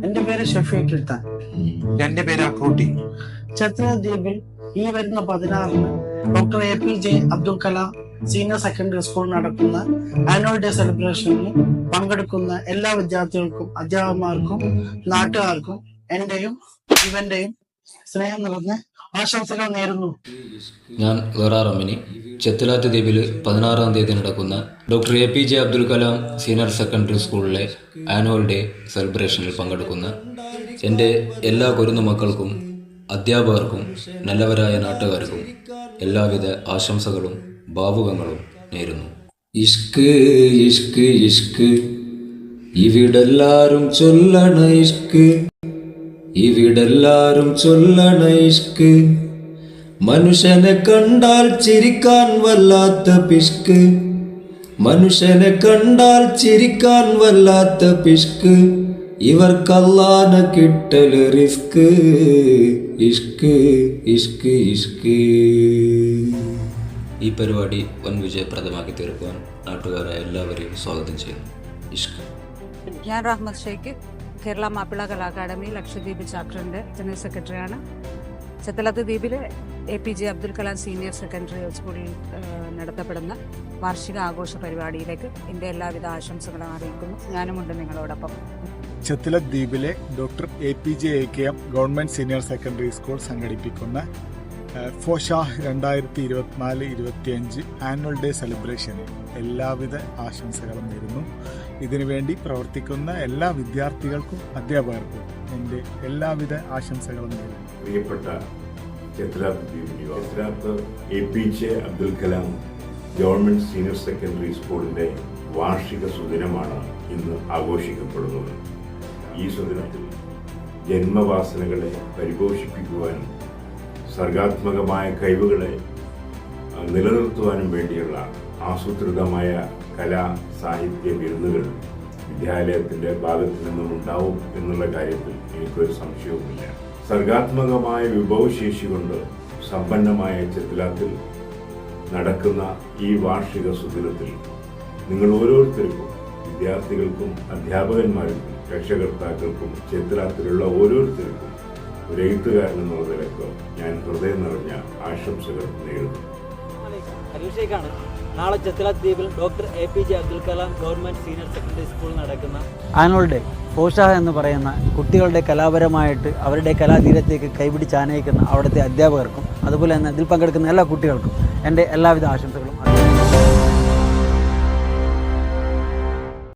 എന്റെ പേര് ഷഫീഖ് കിൽത്താൻ. എന്റെ പേര് അക്രൂട്ടി. ഛത്രദ്വീപിൽ ഈ വരുന്ന 16-ന് doctor APJ Abdul Kalam senior secondary school നടക്കുന്ന ആനുവൽ ഡേ സെലിബ്രേഷനിൽ പങ്കെടുക്കുന്ന എല്ലാ വിദ്യാർത്ഥികൾക്കും, അധ്യാപകന്മാർക്കും, നാട്ടുകാർക്കും എന്റെയും ഇവന്റെയും സ്നേഹം നിറഞ്ഞ ആശംസകൾ നേരുന്നു. ഞാൻ ഗറാറമ്മിനി. ചെത്തലാത്ത് ദ്വീപിൽ 16-ാം തീയതി നടക്കുന്ന doctor APJ Abdul Kalam senior secondary സ്കൂളിലെ ആനുവൽ ഡേ സെലിബ്രേഷനിൽ പങ്കെടുക്കുന്ന എൻ്റെ എല്ലാ കുരുന്നു മക്കൾക്കും, അധ്യാപകർക്കും, നല്ലവരായ നാട്ടുകാർക്കും എല്ലാവിധ ആശംസകളും ഭാവുകങ്ങളും നേരുന്നു. ഇഷ്ക് ഇഷ്ക് ഇഷ്ക് ഇവിടെല്ലാരും ചൊല്ലണ ഇഷ്ക്, ഇവിടെല്ലാരും ചൊല്ലണ ഇഷ്ക്. മനുഷ്യനെ കണ്ടാൽ ചിരിക്കാൻ വല്ലാത്ത പിഷ്ക്, മനുഷ്യനെ കണ്ടാൽ ചിരിക്കാൻ വല്ലാത്ത പിഷ്ക്. ഇവർക്കല്ലാനെ കിട്ടല് റിസ്ക്. ഇഷ്ക് ഇഷ്ക് ഇഷ്ക്. ഈ പരിപാടി വൻ വിജയപ്രദമാക്കി തീർക്കുവാൻ നാട്ടുകാരായ എല്ലാവരെയും സ്വാഗതം ചെയ്യുന്നു. ഇഷ്ക്. ഞാൻ റഹ്മത്ത് ഷെയ്ഖ്, കേരള മാപ്പിള കലാ അക്കാദമി ലക്ഷദ്വീപ് ചാപ്റ്ററിൻ്റെ ജനറൽ സെക്രട്ടറിയാണ്. ചെത്തലത്ത് ദ്വീപിലെ APJ Abdul Kalam senior secondary സ്കൂളിൽ നടത്തപ്പെടുന്ന വാർഷിക ആഘോഷ പരിപാടിയിലേക്ക് എൻ്റെ എല്ലാവിധ ആശംസകളും അറിയിക്കുന്നു. ഞാനുമുണ്ട് നിങ്ങളോടൊപ്പം. ചെത്തലത്ത് ദ്വീപിലെ doctor APJ AKM government senior secondary school സംഘടിപ്പിക്കുന്ന ഫോഷാഹ് 2024-25 ആനുവൽ ഡേ സെലിബ്രേഷന് എല്ലാവിധ ആശംസകളും നേരുന്നു. ഇതിനുവേണ്ടി പ്രവർത്തിക്കുന്ന എല്ലാ വിദ്യാർത്ഥികൾക്കും അധ്യാപകർക്കും എൻ്റെ എല്ലാവിധ ആശംസകളും നേരുന്നു. പ്രിയപ്പെട്ട ചെത്തലാത്ത് ദ്വീപിലെ APJ Abdul Kalam government senior secondary സ്കൂളിൻ്റെ വാർഷിക സുദിനമാണ് ഇന്ന് ആഘോഷിക്കപ്പെടുന്നത്. ഈ സുദിനത്തിൽ ജന്മവാസനകളെ പരിപോഷിപ്പിക്കുവാനും സർഗാത്മകമായ കഴിവുകളെ നിലനിർത്തുവാനും വേണ്ടിയുള്ള ആസൂത്രിതമായ കലാ സാഹിത്യ വിരുന്നുകൾ വിദ്യാലയത്തിൻ്റെ ഭാഗത്തു നിന്നും ഉണ്ടാവും എന്നുള്ള കാര്യത്തിൽ എനിക്കൊരു സംശയവുമില്ല. സർഗാത്മകമായ വിഭവശേഷി കൊണ്ട് സമ്പന്നമായ ചെത്തലാത്തിൽ നടക്കുന്ന ഈ വാർഷിക സുദിനത്തിൽ നിങ്ങൾ ഓരോരുത്തർക്കും, വിദ്യാർത്ഥികൾക്കും, അധ്യാപകന്മാർക്കും, രക്ഷകർത്താക്കൾക്കും, ചെത്തലാത്തിലുള്ള ഓരോരുത്തർക്കും ഒരു എഴുത്തുകാരൻ എന്നുള്ള നിലക്ക് ഞാൻ ഹൃദയം നിറഞ്ഞ ആശംസകൾ നേരുന്നു. ഹരീഷേക്കാണ്. നാളെ ചെത്തലാത്ത് ദ്വീപിൽ doctor APJ Abdul Kalam government senior secondary school നടക്കുന്ന ആനുവൽ ഡേ ഫോഷാഹ് എന്ന് പറയുന്ന കുട്ടികളുടെ കലാപരമായിട്ട് അവരുടെ കലാതീരത്തേക്ക് കൈപിടിച്ച് ആനയിക്കുന്ന അവിടുത്തെ അധ്യാപകർക്കും അതുപോലെ തന്നെ ഇതിൽ പങ്കെടുക്കുന്ന എല്ലാ കുട്ടികൾക്കും എൻ്റെ എല്ലാവിധ ആശംസകളും